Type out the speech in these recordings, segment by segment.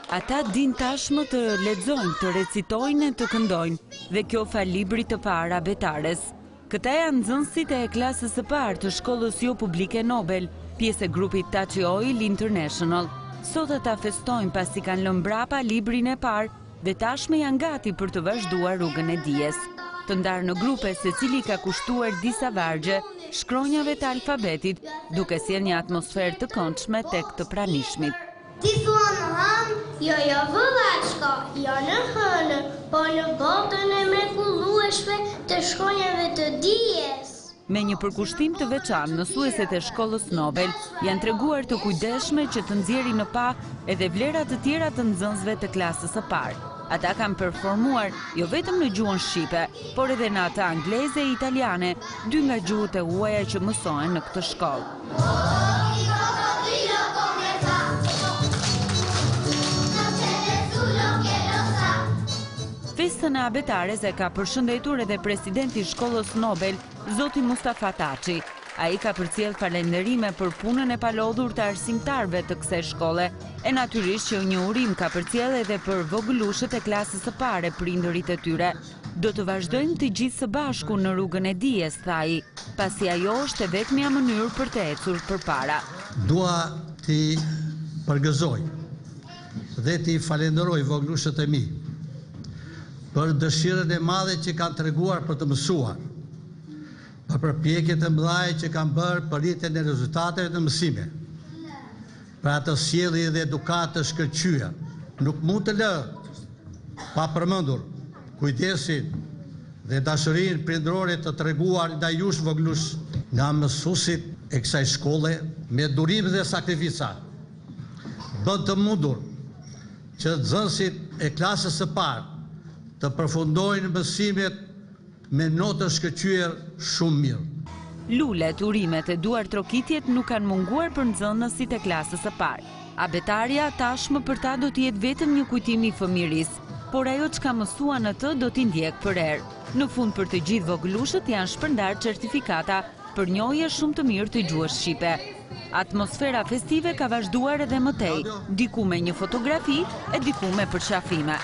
Ata din tashmë të lexojnë, të recitojnë, të këndojnë, dhe kjo fal librit të parë abetares. Këta janë nxënësit e klasës së parë të shkollës jo publike Nobel, pjesë e grupit Taçi Oil International. Sot ata festojnë pasi kanë lënë mbrapa librin e parë dhe tashmë janë gati për të vazhduar rrugën e dijes. Të ndarë në grupe, secili ka kushtuar disa vargje shkronjave të alfabetit, duke sjellë një atmosferë të këndshme tek të pranishmit. Ti thua në hënë, jo vëllaçka, jo në hënë, po në botën e mrekullueshme të shkronjave të dijes. Me një përkushtim të veçantë, mësueset e shkollës Nobel janë treguar të kujdesshme që të nxjerrin në pa edhe vlera të tjera të nxënësve të klasës së parë. Ata kanë performuar jo vetëm në gjuhën shqipe, por edhe në atë angleze e italiane, dy nga gjuhët e huaja që mësohen në këtë shkollë. Festën e abetares e ka përshëndetur edhe presidenti i shkollës Nobel, zoti Mustafa Taçi. Ai ka përcjell falënderime për punën e palodhur të arsimtarëve të kësaj shkolle, e natyrisht që një urim ka përcjell edhe për vogëlushët e klasës së parë, prindërit e tyre. Do të vazhdojmë të gjithë së bashku në rrugën e dijes, tha ai, pasi ajo është e vetmja mënyrë për të ecur përpara. Dua t'i përgëzoj dhe t'i falenderoj vogëlushët e mi për dëshirën e madhe që kanë treguar për të mësuar, për përpjekjet e mëdha që kanë bërë për rritjen e rezultateve të mësimit, për atë sjellje dhe edukatë të shkëlqyer. Nuk mund të lë pa përmendur kujdesin dhe dashurinë prindërore të treguar ndaj jush vogëlush nga mësuesit e kësaj shkolle me durim dhe sakrifica. Bën të mundur që nxënësit e klasës së parë të përfundojnë mësimet me notë shkëlqyer shumë mirë. Lulet, urimet e duar trokitjet nuk kanë munguar për nxënësit e klasës së parë. Abetarja tashmë për ta do të jetë vetëm një kujtim i fëmijërisë, por ajo çka mësuan në të do t'i ndjek për erë. Në fund për të gjithë vogëlushët janë shpërndar certifikata për njohje shumë të mirë të gjuhës shqipe. Atmosfera festive ka vazhduar edhe mëtej, diku me një fotografi e diku me përqafime.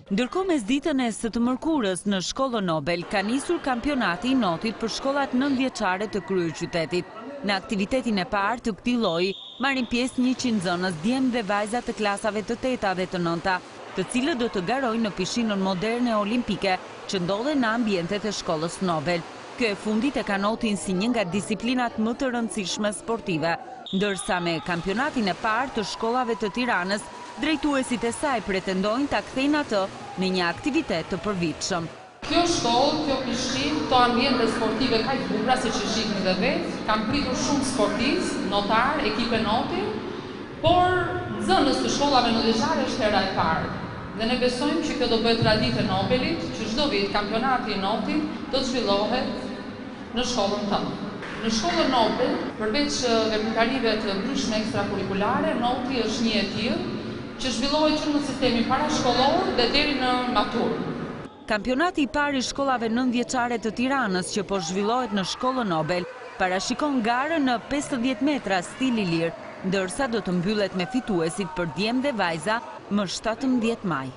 Ndërkohë mes ditën e së të mërkurës në shkollën Nobel ka nisur kampionati i notit për shkollat 9-vjeçare të kryeqytetit. Në aktivitetin e parë të këtij lloji marrin pjesë 100 nxënës, djemë dhe vajza të klasave të 8 dhe të 9, të cilët do të garojnë në pishinën moderne olimpike që ndodhen në ambientet e shkollës Nobel. Kjo e fundit e ka notin si një nga disiplinat më të rëndësishme sportive, ndërsa me kampionatin e parë të shkollave të Tiranës, drejtuesit e saj pretendojnë ta kthejnë atë në një aktivitet të përvitshëm. Kjo shkollë, kjo pishinë, këto ambiente sportive kaq të bukura siç e shihni edhe vetë, kanë pritur shumë sportistë, notar, ekipe noti, por nxënës të shkollave nënvjeçare është hera e parë. Dhe ne besojmë që kjo do bëhet traditë e Nobelit, që çdo vit kampionati i notit do të zhvillohet në shkollën tonë. Në shkollën Nobel, përveç veprimtarive të ndryshme ekstrakurrikulare, noti është një e tillë që zhvillohet që në sistemin parashkollor dhe deri në maturë. Kampionati i parë i shkollave 9-vjeçare të Tiranës që po zhvillohet në shkollën Nobel parashikon garën në 50 metra stil i lirë, ndërsa do të mbyllet me fituesit për djemë dhe vajza më 17 maj.